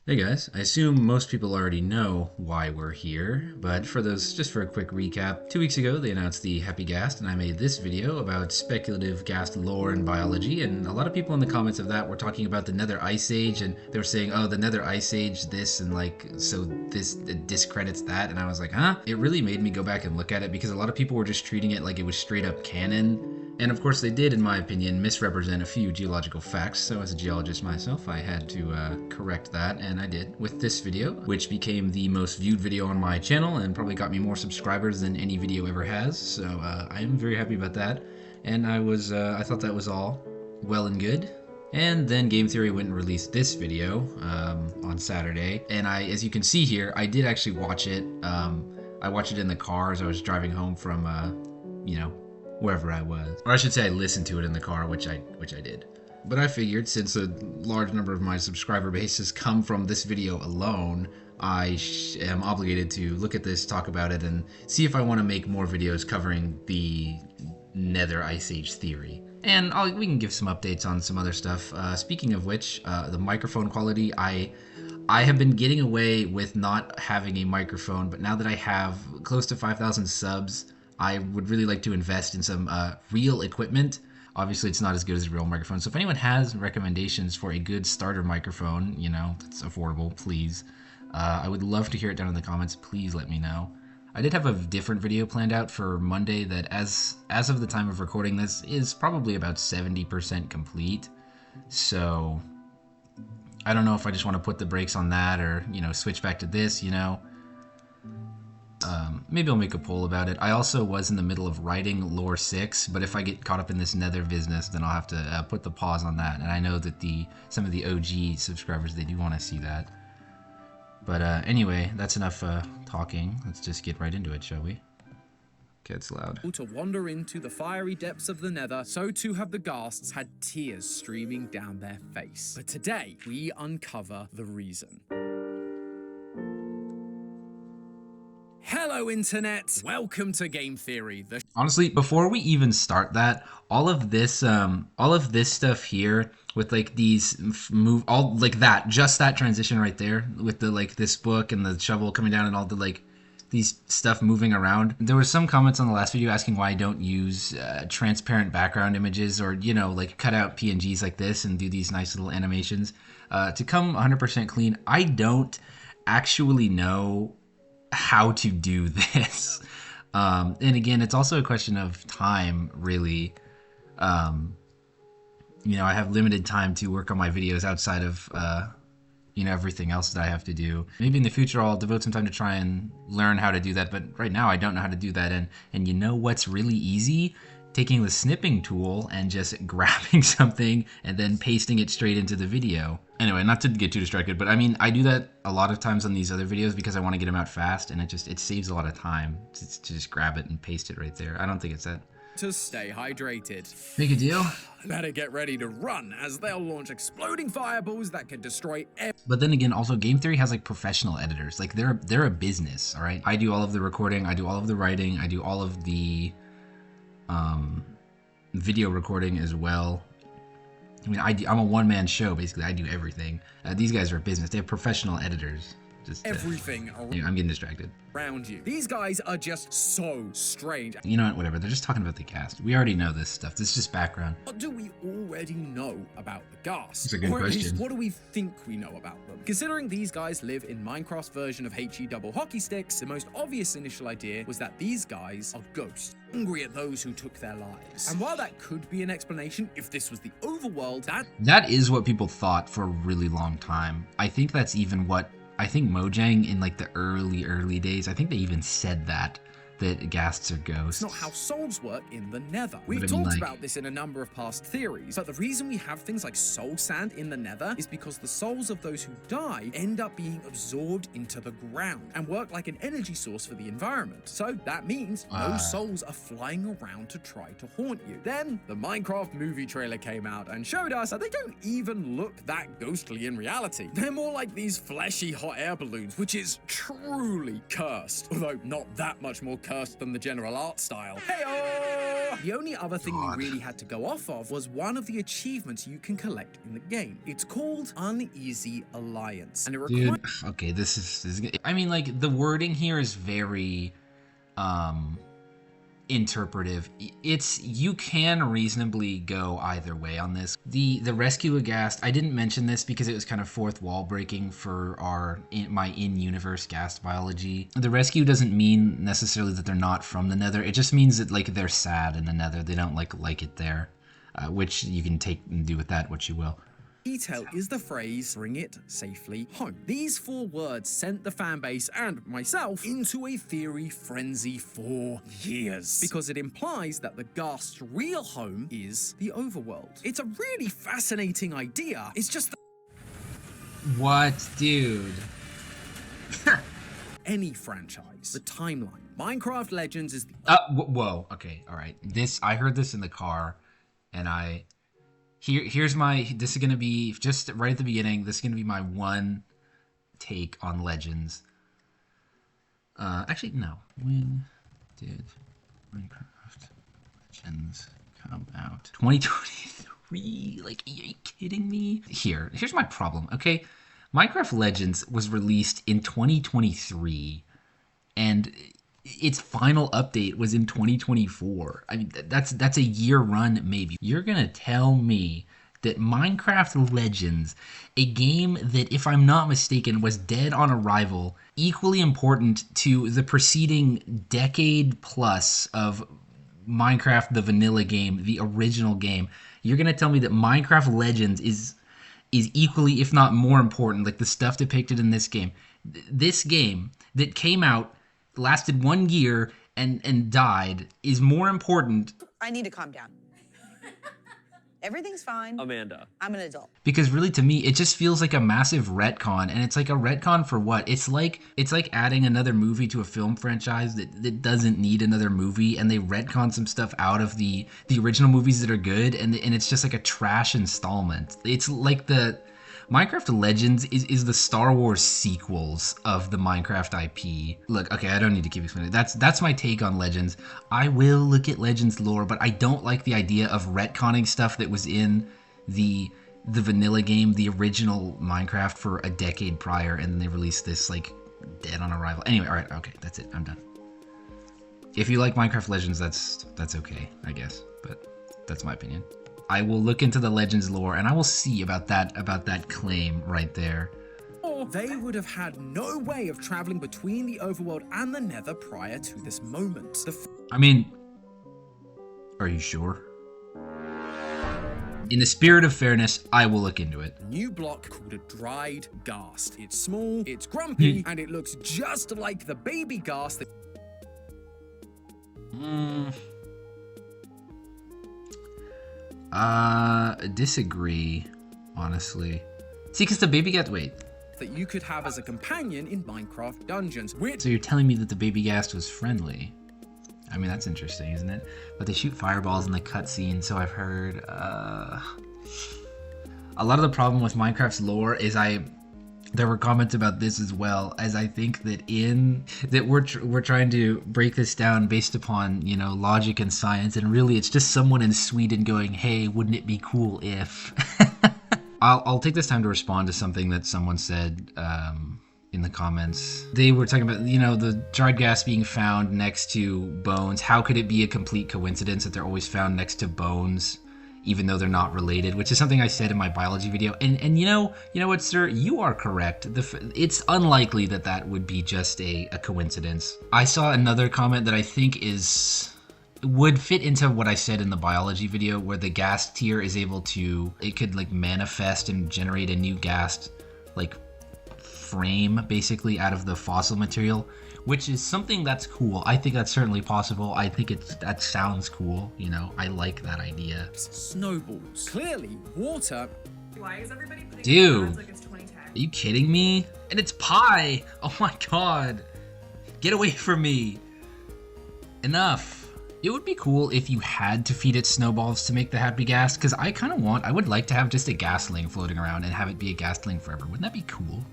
Hey guys, I assume most people already know why we're here, but for those, just for a quick recap, 2 weeks ago they announced the Happy Ghast, and I made this video about speculative ghast lore and biology, and a lot of people in the comments of that were talking about the Nether Ice Age, and they were saying, oh, the Nether Ice Age, this, and like, so this discredits that, and I was like, huh? It really made me go back and look at it, because a lot of people were just treating it like it was straight up canon, and of course, they did, in my opinion, misrepresent a few geological facts. So, as a geologist myself, I had to correct that, and I did with this video, which became the most viewed video on my channel and probably got me more subscribers than any video ever has. So, I am very happy about that. And I thought that was all well and good. And then Game Theory went and released this video on Saturday, and as you can see here, I did actually watch it. I watched it in the car as I was driving home from, you know, wherever I was. Or I should say I listened to it in the car, which I did. But I figured since a large number of my subscriber base has come from this video alone, I am obligated to look at this, talk about it, and see if I want to make more videos covering the Nether Ice Age theory. And we can give some updates on some other stuff. Speaking of which, the microphone quality, I have been getting away with not having a microphone, but now that I have close to 5,000 subs, I would really like to invest in some real equipment. Obviously, it's not as good as a real microphone. So if anyone has recommendations for a good starter microphone, you know, that's affordable, please. I would love to hear it down in the comments. Please let me know. I did have a different video planned out for Monday that, as of the time of recording this, is probably about 70% complete. So I don't know if I just want to put the brakes on that or, you know, switch back to this, you know. Maybe I'll make a poll about it. I also was in the middle of writing Lore 6, but if I get caught up in this Nether business, then I'll have to put the pause on that. And I know that some of the OG subscribers, they do want to see that. But anyway, that's enough talking. Let's just get right into it, shall we? Okay, it's loud. To wander into the fiery depths of the Nether, so too have the ghasts had tears streaming down their face. But today, we uncover the reason. Hello, Internet! Welcome to Game Theory. Honestly, before we even start that, all of this stuff here with like these just that transition right there with the like this book and the shovel coming down and all the like these stuff moving around. There were some comments on the last video asking why I don't use transparent background images or, you know, like cut out PNGs like this and do these nice little animations. To come 100% clean, I don't actually know how to do this. And again, it's also a question of time, really. You know, I have limited time to work on my videos outside of, you know, everything else that I have to do. Maybe in the future I'll devote some time to try and learn how to do that, but right now I don't know how to do that. And you know what's really easy? Taking the snipping tool and just grabbing something and then pasting it straight into the video. Anyway, not to get too distracted, but I mean, I do that a lot of times on these other videos because I want to get them out fast, and it saves a lot of time to just grab it and paste it right there. I don't think it's that. To stay hydrated. Make a deal? Better get ready to run, as they'll launch exploding fireballs that can destroy But then again, also Game Theory has like professional editors. Like they're a business, all right? I do all of the recording, I do all of the writing, I do all of the video recording as well. I mean, I'm a one-man show, basically. I do everything. These guys are a business. They have professional editors. Just everything I'm getting distracted. around you. These guys are just so strange. You know what? Whatever. They're just talking about the cast. We already know this stuff. This is just background. What do we already know about the ghasts? That's a good or at least, question. what do we think we know about them? Considering these guys live in Minecraft's version of HE double hockey sticks, the most obvious initial idea was that these guys are ghosts, angry at those who took their lives. And while that could be an explanation if this was the overworld, that is what people thought for a really long time. I think that's even what I think Mojang in like the early days, I think they even said that ghasts are ghosts. It's not how souls work in the Nether. We've talked about this in a number of past theories, but the reason we have things like soul sand in the Nether is because the souls of those who die end up being absorbed into the ground and work like an energy source for the environment. So that means no souls are flying around to try to haunt you. Then the Minecraft movie trailer came out and showed us that they don't even look that ghostly in reality. They're more like these fleshy hot air balloons, which is truly cursed, although not that much more cursed than the general art style. Hey-oh! The only other thing we really had to go off of was one of the achievements you can collect in the game. It's called Uneasy Alliance, and it requires... Dude, okay, this is I mean, like, the wording here is very interpretive. You can reasonably go either way on this. The rescue aghast, I didn't mention this because it was kind of fourth wall breaking for my in-universe ghast biology. The rescue doesn't mean necessarily that they're not from the Nether. It just means that, like, they're sad in the Nether. They don't like it there, which you can take and do with that what you will. Detail is the phrase, bring it safely home. These 4 words sent the fanbase and myself into a theory frenzy for years, because it implies that the ghast's real home is the overworld. It's a really fascinating idea. It's just that what, dude? any franchise, the timeline. Minecraft Legends is the... Whoa, okay, all right. I heard this in the car, and Here's my, this is going to be, just right at the beginning, this is going to be my one take on Legends. Actually, no. When did Minecraft Legends come out? 2023? Like, are you kidding me? Here's my problem, okay? Minecraft Legends was released in 2023, and its final update was in 2024. I mean, that's a year run, maybe. You're gonna tell me that Minecraft Legends, a game that, if I'm not mistaken, was dead on arrival, equally important to the preceding decade plus of Minecraft, the vanilla game, the original game, you're gonna tell me that Minecraft Legends is equally, if not more important, like the stuff depicted in this game. This game that came out, lasted 1 year, and died, is more important. I need to calm down. Everything's fine. Amanda. I'm an adult. Because really, to me, it just feels like a massive retcon, and it's like a retcon for what? It's like adding another movie to a film franchise that doesn't need another movie, and they retcon some stuff out of the original movies that are good, and it's just like a trash installment. It's like the Minecraft Legends is the Star Wars sequels of the Minecraft IP. Look, okay, I don't need to keep explaining. That's my take on Legends. I will look at Legends lore, but I don't like the idea of retconning stuff that was in the vanilla game, the original Minecraft, for a decade prior, and then they released this, like, dead on arrival. Anyway, all right, okay, that's it. I'm done. If you like Minecraft Legends, that's okay, I guess, but that's my opinion. I will look into the Legends lore, and I will see about that claim right there. Or they would have had no way of traveling between the overworld and the Nether prior to this moment. I mean, are you sure? In the spirit of fairness, I will look into it. New block called a dried ghast. It's small, it's grumpy, and it looks just like the baby ghast that... Disagree, honestly. See, because the baby ghast, wait. That you could have as a companion in Minecraft dungeons, which... So you're telling me that the baby ghast was friendly? I mean, that's interesting, isn't it? But they shoot fireballs in the cutscene, so I've heard, a lot of the problem with Minecraft's lore is there were comments about this as well, as I think that we're trying to break this down based upon, you know, logic and science, and really it's just someone in Sweden going, hey, wouldn't it be cool if... I'll take this time to respond to something that someone said in the comments. They were talking about, you know, the dried gas being found next to bones. How could it be a complete coincidence that they're always found next to bones, even though they're not related, which is something I said in my biology video. And you know what, sir? You are correct. It's unlikely that would be just a coincidence. I saw another comment that I think would fit into what I said in the biology video, where the ghast tier is able to, it could like manifest and generate a new ghast like frame basically out of the fossil material, which is something that's cool. I think that's certainly possible. I think that sounds cool. You know, I like that idea. Snowballs. Clearly, water. Why is everybody putting Dude, like it's 2010? Are you kidding me? And it's pie. Oh my god. Get away from me. Enough. It would be cool if you had to feed it snowballs to make the happy ghast, because I would like to have just a ghastling floating around and have it be a ghastling forever. Wouldn't that be cool?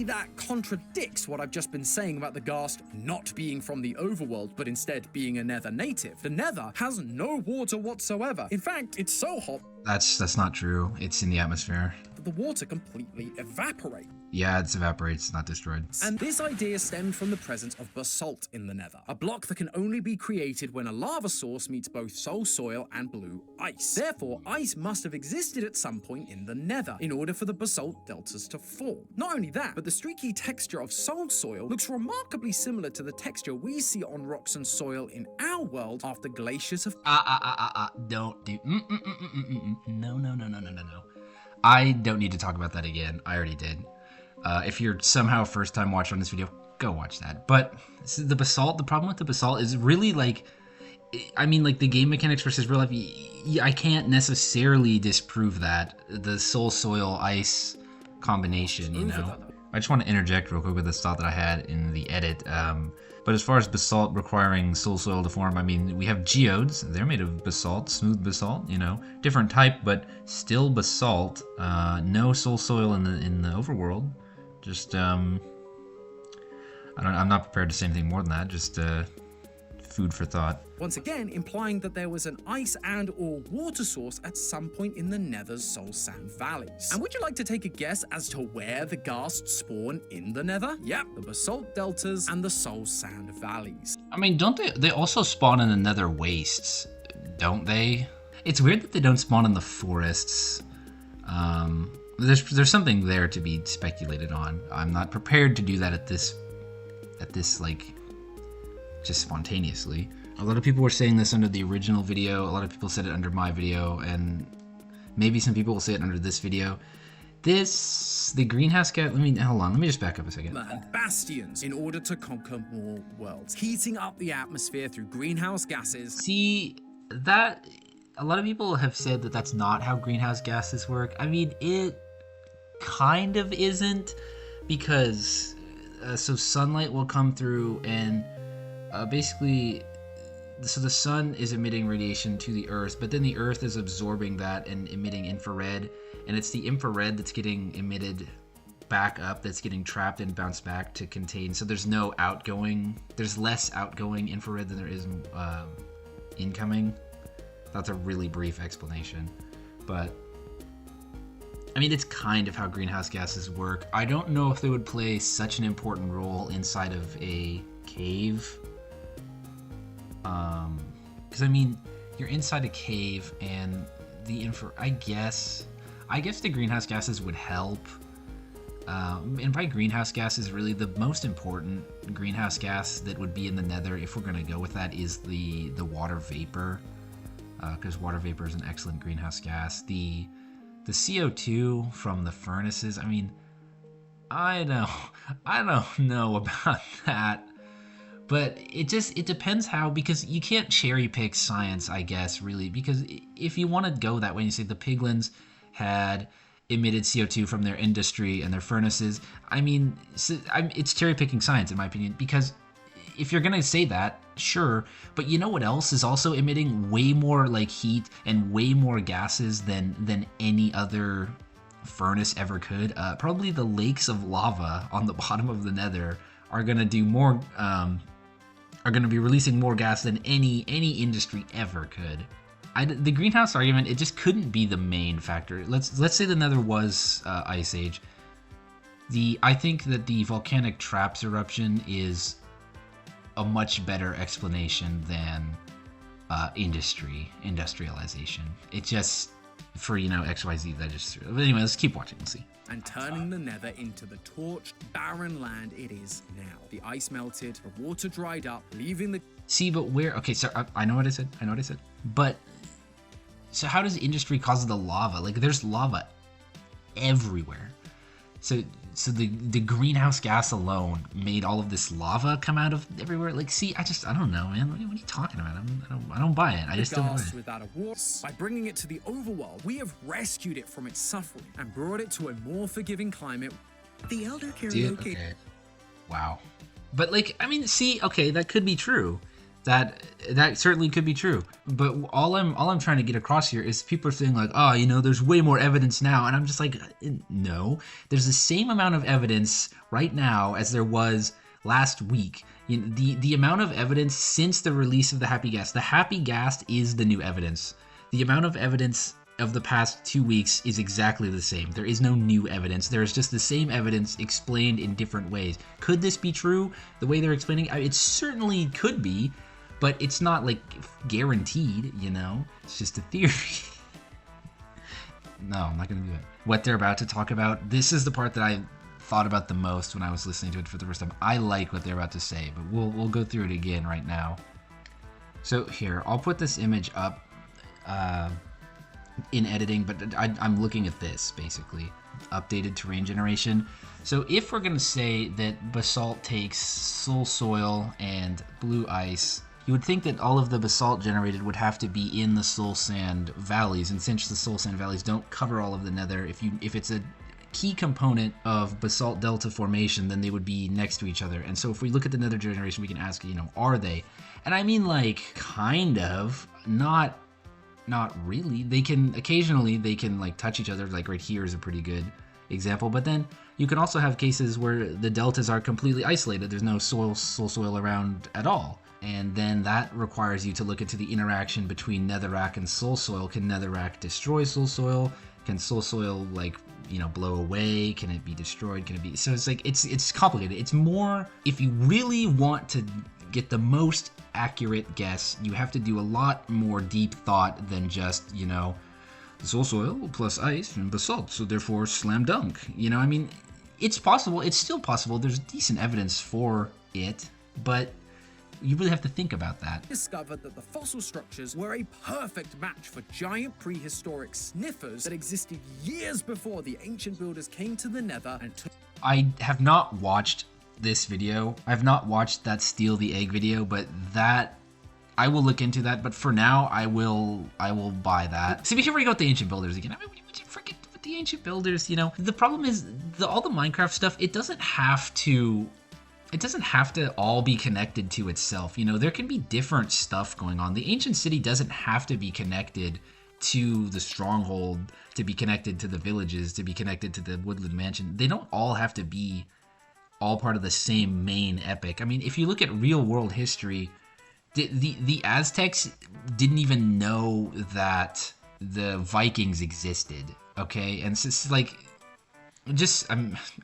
That contradicts what I've just been saying about the ghast not being from the overworld, but instead being a Nether native. The Nether has no water whatsoever. In fact, it's so hot That's not true. It's in the atmosphere. that the water completely evaporates. Yeah, it evaporates, not destroyed. And this idea stemmed from the presence of basalt in the Nether, a block that can only be created when a lava source meets both soul soil and blue ice. Therefore, ice must have existed at some point in the Nether in order for the basalt deltas to form. Not only that, but the streaky texture of soul soil looks remarkably similar to the texture we see on rocks and soil in our world after glaciers have... Don't do... No. I don't need to talk about that again. I already did. If you're somehow first time watcher on this video, go watch that. But the basalt, the problem with the basalt is really like, I mean, like the game mechanics versus real life, I can't necessarily disprove that. The soul soil ice combination, you know. I just want to interject real quick with this thought that I had in the edit. But as far as basalt requiring soul soil to form, I mean, we have geodes. They're made of basalt, smooth basalt, you know, different type, but still basalt. No soul soil in the overworld. Just I'm not prepared to say anything more than that. Just food for thought. Once again, implying that there was an ice and or water source at some point in the Nether's soul sand valleys. And would you like to take a guess as to where the ghasts spawn in the Nether? Yep, the basalt deltas and the soul sand valleys. I mean, don't they also spawn in the Nether wastes, don't they? It's weird that they don't spawn in the forests. There's something there to be speculated on. I'm not prepared to do that at this like just spontaneously. A lot of people were saying this under the original video. A lot of people said it under my video, and maybe some people will say it under this video. The greenhouse gas. Hold on. Let me just back up a second. And bastions in order to conquer more worlds, heating up the atmosphere through greenhouse gases. See that. A lot of people have said that that's not how greenhouse gases work. I mean, it kind of isn't, because so sunlight will come through and basically, so the sun is emitting radiation to the earth, but then the earth is absorbing that and emitting infrared, and it's the infrared that's getting emitted back up, that's getting trapped and bounced back to contain. So there's less outgoing infrared than there is incoming. That's a really brief explanation, but I mean, it's kind of how greenhouse gases work. I don't know if they would play such an important role inside of a cave. Because I mean, you're inside a cave and the I guess the greenhouse gases would help. And by greenhouse gases, really the most important greenhouse gas that would be in the Nether, if we're gonna go with that, is the water vapor. Because water vapor is an excellent greenhouse gas. The CO2 from the furnaces, I mean, I don't know about that. But it depends how, because you can't cherry pick science, I guess, really, because if you want to go that way, you say the piglins had emitted CO2 from their industry and their furnaces, I mean, it's cherry picking science, in my opinion, because if you're going to say that, sure, but you know what else is also emitting way more like heat and way more gases than any other furnace ever could? Probably the lakes of lava on the bottom of the Nether are going to do more, are going to be releasing more gas than any industry ever could. The greenhouse argument, it just couldn't be the main factor. Let's say the Nether was Ice Age. I think that the volcanic traps eruption is a much better explanation than industrialization. It just, for, you know, XYZ, that just... But anyway, let's keep watching, we'll see. And turning the Nether into the torched, barren land it is now. The ice melted, the water dried up, leaving the... See, but where... Okay, so I know what I said. But, so how does industry cause the lava? Like, there's lava everywhere. So the greenhouse gas alone made all of this lava come out of everywhere. Like, see, I don't know, man. What are you talking about? I don't buy it. I just don't buy it. Without a war. By bringing it to the overworld, we have rescued it from its suffering and brought it to a more forgiving climate. The elder karaoke. Okay. Wow. But, like, I mean, see, okay, that could be true. That certainly could be true. But all I'm trying to get across here is people are saying like, oh, there's way more evidence now, and I'm just like, no, there's the same amount of evidence right now as there was last week. The amount of evidence since the release of the Happy Ghast. The Happy Ghast is the new evidence. The amount of evidence of the past 2 weeks is exactly the same. There is no new evidence. There is just the same evidence explained in different ways. Could this be true the way they're explaining? It certainly could be, but it's not like guaranteed, It's just a theory. No, I'm not going to do it. What they're about to talk about, this is the part that I thought about the most when I was listening to it for the first time. I like what they're about to say, but we'll go through it again right now. So here, I'll put this image up in editing, but I'm looking at this basically. Updated terrain generation. So if we're going to say that basalt takes soul soil and blue ice, you would think that all of the basalt generated would have to be in the soul sand valleys, and since the soul sand valleys don't cover all of the nether, if it's a key component of basalt delta formation, then they would be next to each other. And so if we look at the nether generation, we can ask, are they? And I mean, like, kind of, not really. They can occasionally like touch each other. Like right here is a pretty good example. But then you can also have cases where the deltas are completely isolated. There's no soul soil around at all. And then that requires you to look into the interaction between netherrack and soul soil. Can netherrack destroy soul soil? Can soul soil blow away? Can it be destroyed? Can it be? So it's like it's complicated. It's more, if you really want to get the most accurate guess, you have to do a lot more deep thought than just, soul soil plus ice and basalt, so therefore slam dunk. I mean, it's possible. It's still possible. There's decent evidence for it, but you really have to think about that. Discovered that the fossil structures were a perfect match for giant prehistoric sniffers that existed years before the ancient builders came to the Nether and took... I have not watched this video. I've not watched that steal the egg video, but that I will look into that. But for now, I will buy that. See, before we go with the ancient builders again, I mean, we forget with the ancient builders. The problem is all the Minecraft stuff. It doesn't have to all be connected to itself. There can be different stuff going on. The ancient city doesn't have to be connected to the stronghold, to be connected to the villages, to be connected to the woodland mansion. They don't all have to be all part of the same main epic. I mean, if you look at real world history, the Aztecs didn't even know that the Vikings existed, okay? And it's like,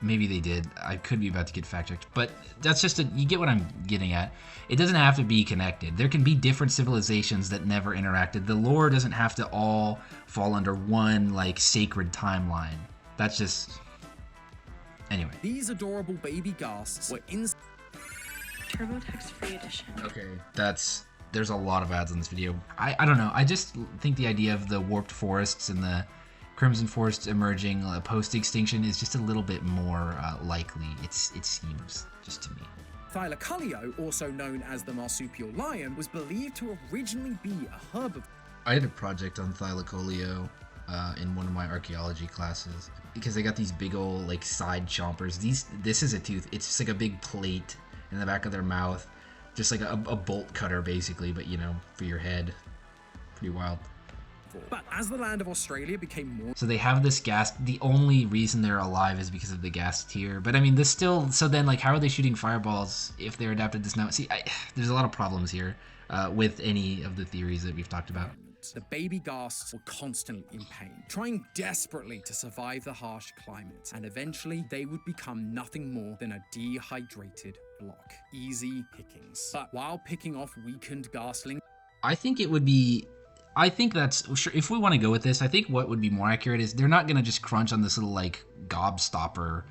maybe they did. I could be about to get fact checked, but that's just you get what I'm getting at. It doesn't have to be connected. There can be different civilizations that never interacted. The lore doesn't have to all fall under one like sacred timeline. That's just... Anyway. These adorable baby ghasts were in TurboTax free edition. Okay, there's a lot of ads in this video. I don't know. I just think the idea of the warped forests and the Crimson Forests emerging post-extinction is just a little bit more likely. It seems, just to me. Thylacoleo, also known as the marsupial lion, was believed to originally be a herbivore. I had a project on Thylacoleo in one of my archaeology classes because they got these big old like side chompers. This is a tooth. It's just like a big plate in the back of their mouth, just like a bolt cutter basically, but for your head. Pretty wild. But as the land of Australia became more... So they have this ghast. The only reason they're alive is because of the ghast tier. But I mean, this still... So then, like, how are they shooting fireballs if they're adapted this now? See, there's a lot of problems here with any of the theories that we've talked about. The baby ghasts were constantly in pain, trying desperately to survive the harsh climate. And eventually, they would become nothing more than a dehydrated block. Easy pickings. But while picking off weakened ghastlings... I think it would be... I think that's sure. If we want to go with this, I think what would be more accurate is they're not going to just crunch on this little like gobstopper.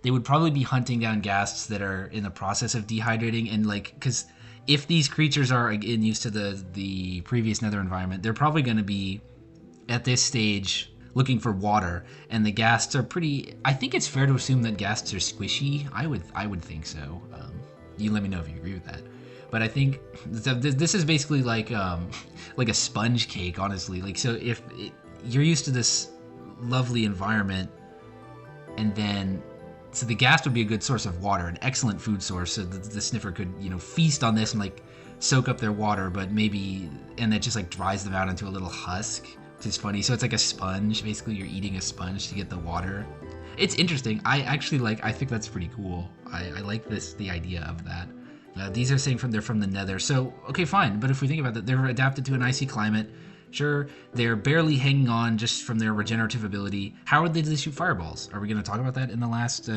They would probably be hunting down ghasts that are in the process of dehydrating, and like, because if these creatures are again used to the previous nether environment, they're probably going to be at this stage looking for water, and the ghasts are pretty... I think it's fair to assume that ghasts are squishy. I would think so. You let me know if you agree with that. But I think this is basically like a sponge cake, honestly. Like, so if you're used to this lovely environment, and then so the ghast would be a good source of water, an excellent food source. So the sniffer could feast on this and like soak up their water, but maybe, and it just like dries them out into a little husk, which is funny. So it's like a sponge. Basically, you're eating a sponge to get the water. It's interesting. I think that's pretty cool. I like the idea of that. These are saying they're from the Nether. So, okay, fine. But if we think about that, they're adapted to an icy climate. Sure, they're barely hanging on just from their regenerative ability. How did they shoot fireballs? Are we going to talk about that in the last,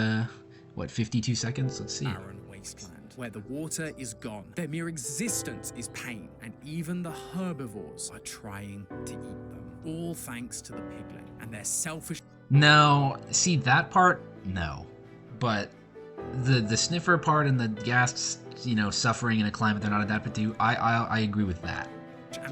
52 seconds? Let's see. Barren wasteland, where the water is gone. Their mere existence is pain, and even the herbivores are trying to eat them. All thanks to the piglet and their selfish... No, see that part? No. But the sniffer part and the ghast, suffering in a climate they're not adapted to, I agree with that.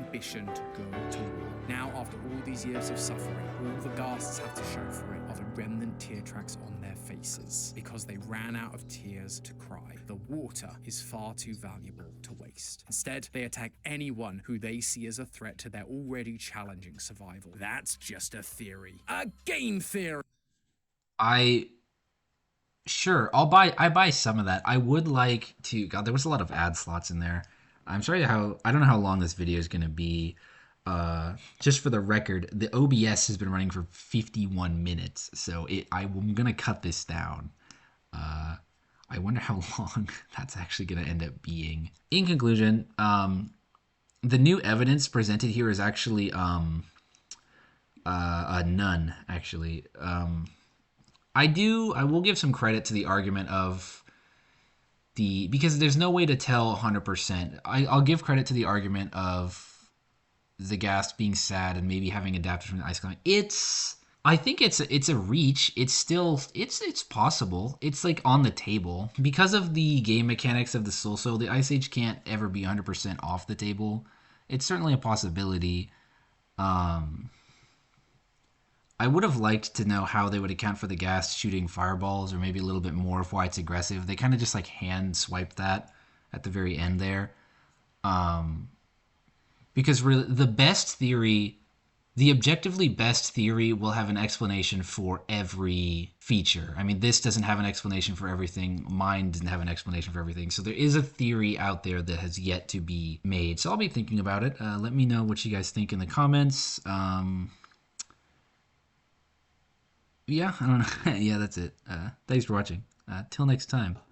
ambition to go to war. Now, after all these years of suffering, all the ghasts have to show for it are the remnant tear tracks on their faces, because they ran out of tears to cry. The water is far too valuable to waste. Instead, they attack anyone who they see as a threat to their already challenging survival. That's just a theory. A game theory! I buy some of that. I would like to, God, there was a lot of ad slots in there. I don't know how long this video is going to be. Just for the record, the OBS has been running for 51 minutes, so I'm going to cut this down. I wonder how long that's actually going to end up being. In conclusion, the new evidence presented here is actually none, actually. I will give some credit to the argument of because there's no way to tell 100%. I'll give credit to the argument of the ghast being sad and maybe having adapted from the ice climate. I think it's a reach. It's possible. It's like on the table because of the game mechanics of the Soul. The Ice Age can't ever be 100% off the table. It's certainly a possibility. I would have liked to know how they would account for the ghast shooting fireballs, or maybe a little bit more of why it's aggressive. They kind of just like hand swiped that at the very end there. Because really, the objectively best theory will have an explanation for every feature. I mean, this doesn't have an explanation for everything. Mine didn't have an explanation for everything. So there is a theory out there that has yet to be made. So I'll be thinking about it. Let me know what you guys think in the comments. Yeah, I don't know. Yeah, that's it. Thanks for watching. Till next time.